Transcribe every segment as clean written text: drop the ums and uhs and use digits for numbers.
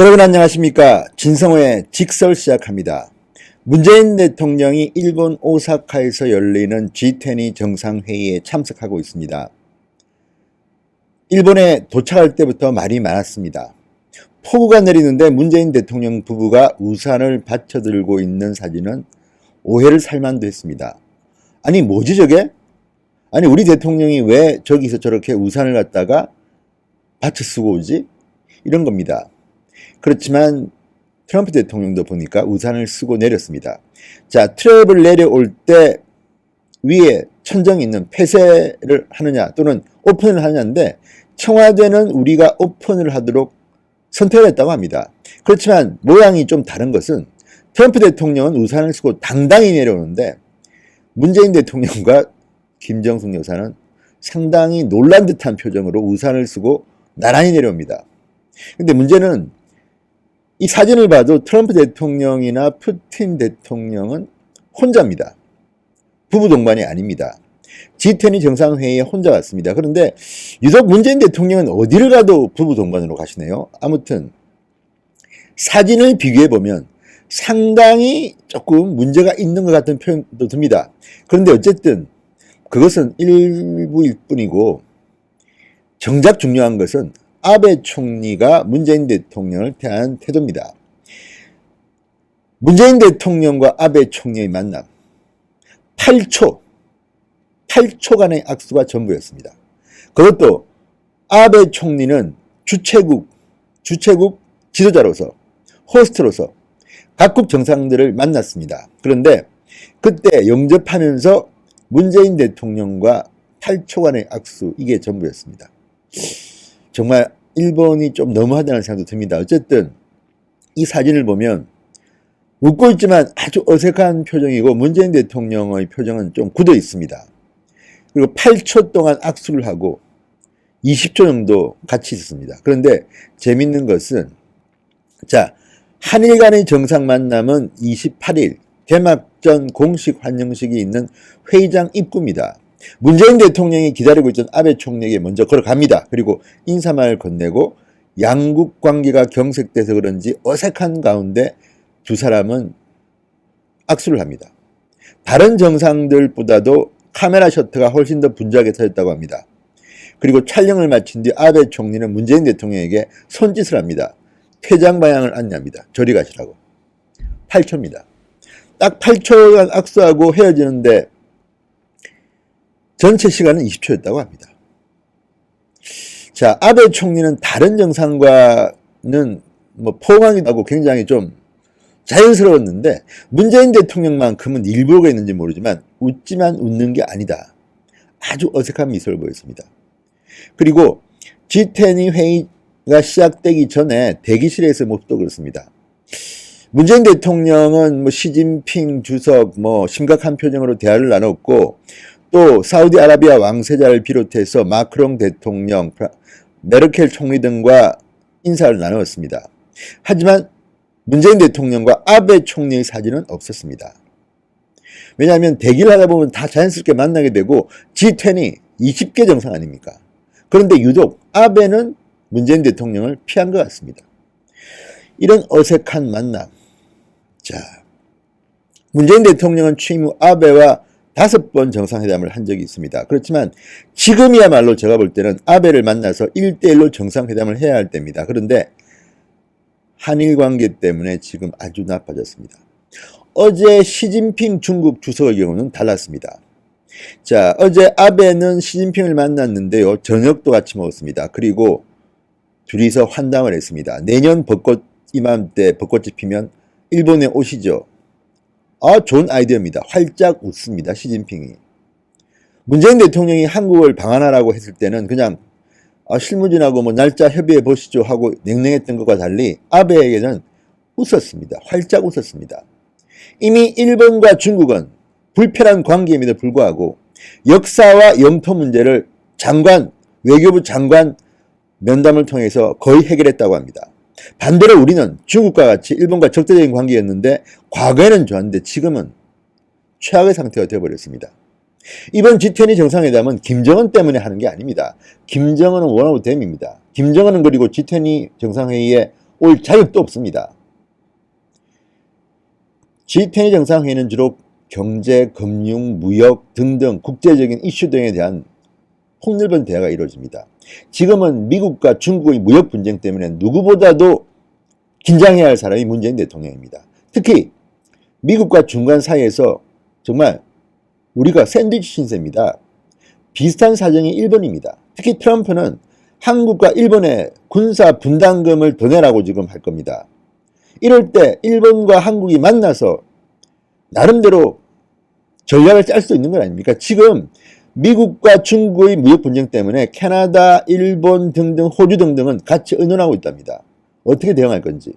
여러분 안녕하십니까? 진성호의 직설 시작합니다. 문재인 대통령이 일본 오사카에서 열리는 G20 정상회의에 참석하고 있습니다. 일본에 도착할 때부터 말이 많았습니다. 폭우가 내리는데 문재인 대통령 부부가 우산을 받쳐들고 있는 사진은 오해를 살만도 했습니다. 아니 뭐지 저게? 아니 우리 대통령이 왜 저기서 저렇게 우산을 갖다가 받쳐 쓰고 오지? 이런 겁니다. 그렇지만 트럼프 대통령도 보니까 우산을 쓰고 내렸습니다. 자, 트랩을 내려올 때 위에 천정이 있는 폐쇄를 하느냐 또는 오픈을 하느냐인데 청와대는 우리가 오픈을 하도록 선택을 했다고 합니다. 그렇지만 모양이 좀 다른 것은 트럼프 대통령은 우산을 쓰고 당당히 내려오는데 문재인 대통령과 김정숙 여사는 상당히 놀란 듯한 표정으로 우산을 쓰고 나란히 내려옵니다. 근데 문제는 이 사진을 봐도 트럼프 대통령이나 푸틴 대통령은 혼자입니다. 부부 동반이 아닙니다. G20 정상회의에 혼자 갔습니다. 그런데 유독 문재인 대통령은 어디를 가도 부부 동반으로 가시네요. 아무튼 사진을 비교해보면 상당히 조금 문제가 있는 것 같은 표현도 듭니다. 그런데 어쨌든 그것은 일부일 뿐이고 정작 중요한 것은 아베 총리가 문재인 대통령을 대한 태도입니다. 문재인 대통령과 아베 총리의 만남 8초간의 악수가 전부였습니다. 그것도 아베 총리는 주최국 지도자로서 호스트로서 각국 정상들을 만났습니다. 그런데 그때 영접하면서 문재인 대통령과 8초간의 악수 이게 전부였습니다. 정말 일본이 좀 너무하다는 생각도 듭니다. 어쨌든 이 사진을 보면 웃고 있지만 아주 어색한 표정이고 문재인 대통령의 표정은 좀 굳어 있습니다. 그리고 8초 동안 악수를 하고 20초 정도 같이 있었습니다. 그런데 재밌는 것은 자, 한일 간의 정상 만남은 28일 개막전 공식 환영식이 있는 회의장 입구입니다. 문재인 대통령이 기다리고 있던 아베 총리에게 먼저 걸어갑니다. 그리고 인사말을 건네고 양국 관계가 경색돼서 그런지 어색한 가운데 두 사람은 악수를 합니다. 다른 정상들보다도 카메라 셔터가 훨씬 더 분주하게 터졌다고 합니다. 그리고 촬영을 마친 뒤 아베 총리는 문재인 대통령에게 손짓을 합니다. 퇴장 방향을 안내합니다. 저리 가시라고. 8초입니다. 딱 8초간 악수하고 헤어지는데 전체 시간은 20초였다고 합니다. 자, 아베 총리는 다른 정상과는 포옹하기도 하고 굉장히 좀 자연스러웠는데 문재인 대통령만큼은 일부러가 있는지 모르지만 웃지만 웃는 게 아니다. 아주 어색한 미소를 보였습니다. 그리고 G20 회의가 시작되기 전에 대기실에서 모습도 그렇습니다. 문재인 대통령은 시진핑 주석 심각한 표정으로 대화를 나눴고 또 사우디아라비아 왕세자를 비롯해서 마크롱 대통령, 메르켈 총리 등과 인사를 나누었습니다. 하지만 문재인 대통령과 아베 총리의 사진은 없었습니다. 왜냐하면 대기를 하다 보면 다 자연스럽게 만나게 되고 G20 20개 정상 아닙니까? 그런데 유독 아베는 문재인 대통령을 피한 것 같습니다. 이런 어색한 만남. 자, 문재인 대통령은 취임 후 아베와 5번 정상회담을 한 적이 있습니다. 그렇지만 지금이야말로 제가 볼 때는 아베를 만나서 1대1로 정상회담을 해야 할 때입니다. 그런데 한일 관계 때문에 지금 아주 나빠졌습니다. 어제 시진핑 중국 주석의 경우는 달랐습니다. 자, 어제 아베는 시진핑을 만났는데요. 저녁도 같이 먹었습니다. 그리고 둘이서 환담을 했습니다. 내년 이맘때 벚꽃이 피면 일본에 오시죠. 좋은 아이디어입니다. 활짝 웃습니다. 시진핑이. 문재인 대통령이 한국을 방한하라고 했을 때는 그냥 실무진하고 날짜 협의해 보시죠 하고 냉랭했던 것과 달리 아베에게는 웃었습니다. 활짝 웃었습니다. 이미 일본과 중국은 불편한 관계임에도 불구하고 역사와 영토 문제를 외교부 장관 면담을 통해서 거의 해결했다고 합니다. 반대로 우리는 중국과 같이 일본과 적대적인 관계였는데 과거에는 좋았는데 지금은 최악의 상태가 되어버렸습니다. 이번 G20 정상회담은 김정은 때문에 하는 게 아닙니다. 김정은은 one of them입니다. 김정은은 그리고 G20 정상회의에 올 자격도 없습니다. G20 정상회의는 주로 경제, 금융, 무역 등등 국제적인 이슈 등에 대한 폭넓은 대화가 이루어집니다. 지금은 미국과 중국의 무역 분쟁 때문에 누구보다도 긴장해야 할 사람이 문재인 대통령입니다. 특히 미국과 중간 사이에서 정말 우리가 샌드위치 신세입니다. 비슷한 사정이 일본입니다. 특히 트럼프는 한국과 일본에 군사 분담금을 더 내라고 지금 할 겁니다. 이럴 때 일본과 한국이 만나서 나름대로 전략을 짤 수 있는 건 아닙니까? 지금 미국과 중국의 무역 분쟁 때문에 캐나다, 일본 등등 호주 등등은 같이 의논하고 있답니다. 어떻게 대응할 건지.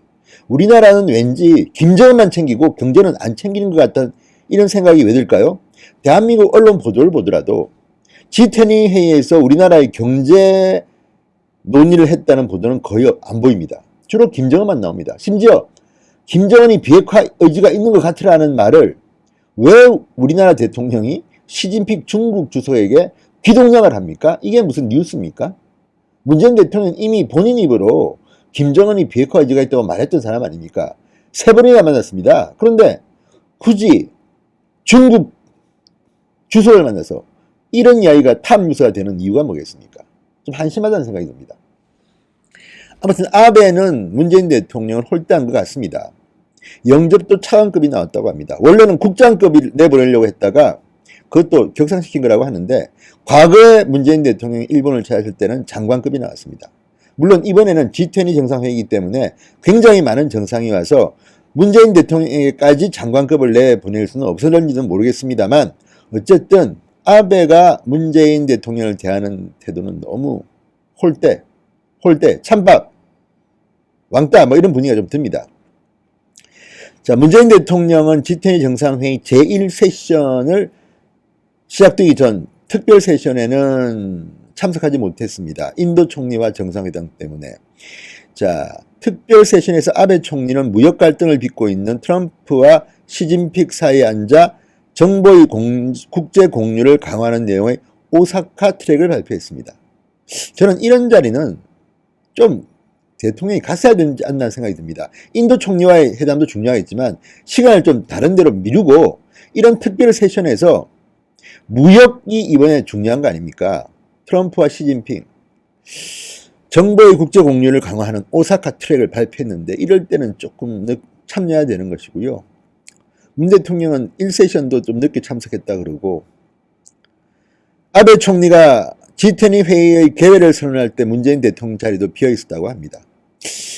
우리나라는 왠지 김정은만 챙기고 경제는 안 챙기는 것 같다는 이런 생각이 왜 들까요? 대한민국 언론 보도를 보더라도 G20 회의에서 우리나라의 경제 논의를 했다는 보도는 거의 안 보입니다. 주로 김정은만 나옵니다. 심지어 김정은이 비핵화 의지가 있는 것 같으라는 말을 왜 우리나라 대통령이 시진핑 중국 주석에게 귀동냥을 합니까? 이게 무슨 뉴스입니까? 문재인 대통령은 이미 본인 입으로 김정은이 비핵화 의지가 있다고 말했던 사람 아닙니까? 3번이나 만났습니다. 그런데 굳이 중국 주석을 만나서 이런 이야기가 탑뉴스가 되는 이유가 뭐겠습니까? 좀 한심하다는 생각이 듭니다. 아무튼 아베는 문재인 대통령을 홀대한 것 같습니다. 영접도 차관급이 나왔다고 합니다. 원래는 국장급을 내보내려고 했다가 그것도 격상시킨 거라고 하는데 과거에 문재인 대통령이 일본을 찾았을 때는 장관급이 나왔습니다. 물론 이번에는 G20 정상회의이기 때문에 굉장히 많은 정상이 와서 문재인 대통령에게까지 장관급을 내보낼 수는 없었는지는 모르겠습니다만 어쨌든 아베가 문재인 대통령을 대하는 태도는 너무 홀대, 찬밥, 왕따 뭐 이런 분위기가 좀 듭니다. 자, 문재인 대통령은 G20 정상회의 제1세션을 시작되기 전 특별 세션에는 참석하지 못했습니다. 인도 총리와 정상회담 때문에. 자, 특별 세션에서 아베 총리는 무역 갈등을 빚고 있는 트럼프와 시진핑 사이에 앉아 정보의 국제 공유를 강화하는 내용의 오사카 트랙을 발표했습니다. 저는 이런 자리는 좀 대통령이 갔어야 되지 않나 생각이 듭니다. 인도 총리와의 회담도 중요하겠지만 시간을 좀 다른 데로 미루고 이런 특별 세션에서 무역이 이번에 중요한 거 아닙니까? 트럼프와 시진핑 정보의 국제 공유를 강화하는 오사카 트랙을 발표했는데 이럴 때는 조금 참여해야 되는 것이고요. 문 대통령은 1세션도 좀 늦게 참석했다 그러고 아베 총리가 G20 회의의 개회를 선언할 때 문재인 대통령 자리도 비어 있었다고 합니다.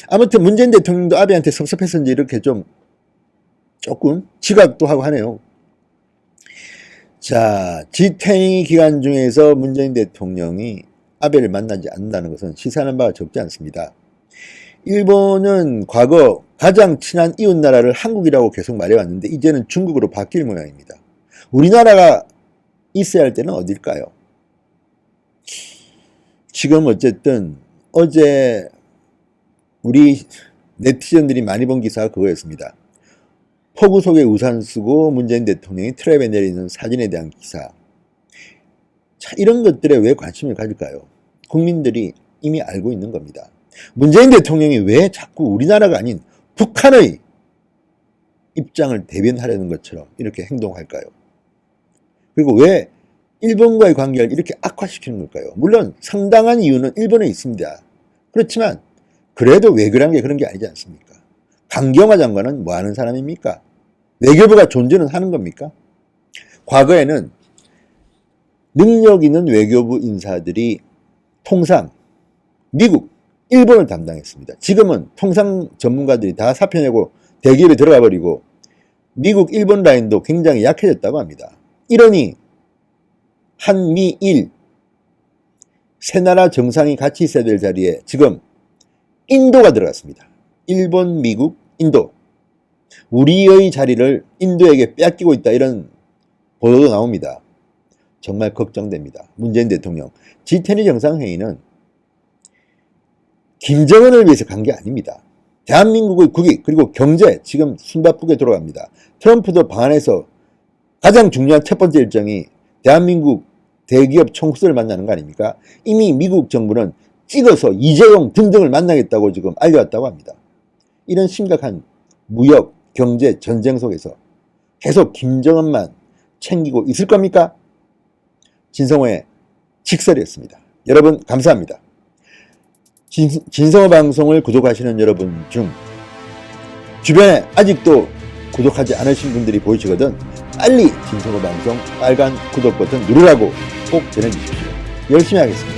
아무튼 문재인 대통령도 아베한테 섭섭했었는지 이렇게 좀 조금 지각도 하고 하네요. 자, G20 기간 중에서 문재인 대통령이 아베를 만나지 않는다는 것은 시사하는 바가 적지 않습니다. 일본은 과거 가장 친한 이웃나라를 한국이라고 계속 말해왔는데 이제는 중국으로 바뀔 모양입니다. 우리나라가 있어야 할 때는 어딜까요? 지금 어쨌든 어제 우리 네티즌들이 많이 본 기사가 그거였습니다. 폭우 속에 우산 쓰고 문재인 대통령이 트랩에 내리는 사진에 대한 기사. 자, 이런 것들에 왜 관심을 가질까요? 국민들이 이미 알고 있는 겁니다. 문재인 대통령이 왜 자꾸 우리나라가 아닌 북한의 입장을 대변하려는 것처럼 이렇게 행동할까요? 그리고 왜 일본과의 관계를 이렇게 악화시키는 걸까요? 물론 상당한 이유는 일본에 있습니다. 그렇지만 그래도 외교란 게 그런 게 아니지 않습니까? 강경화 장관은 뭐 하는 사람입니까? 외교부가 존재는 하는 겁니까? 과거에는 능력 있는 외교부 인사들이 통상 미국, 일본을 담당했습니다. 지금은 통상 전문가들이 다 사표 내고 대기업에 들어가 버리고 미국, 일본 라인도 굉장히 약해졌다고 합니다. 이러니 한미일 세 나라 정상이 같이 있어야 될 자리에 지금 인도가 들어갔습니다. 일본, 미국, 인도. 우리의 자리를 인도에게 빼앗기고 있다 이런 보도도 나옵니다. 정말 걱정됩니다. 문재인 대통령. G20 정상회의는 김정은을 위해서 간 게 아닙니다. 대한민국의 국익 그리고 경제 지금 숨바쁘게 돌아갑니다. 트럼프도 방한해서 가장 중요한 첫 번째 일정이 대한민국 대기업 총수를 만나는 거 아닙니까? 이미 미국 정부는 찍어서 이재용 등등을 만나겠다고 지금 알려왔다고 합니다. 이런 심각한 무역, 경제, 전쟁 속에서 계속 김정은만 챙기고 있을 겁니까? 진성호의 직설이었습니다. 여러분 감사합니다. 진성호 방송을 구독하시는 여러분 중 주변에 아직도 구독하지 않으신 분들이 보이시거든 빨리 진성호 방송 빨간 구독 버튼 누르라고 꼭 전해주십시오. 열심히 하겠습니다.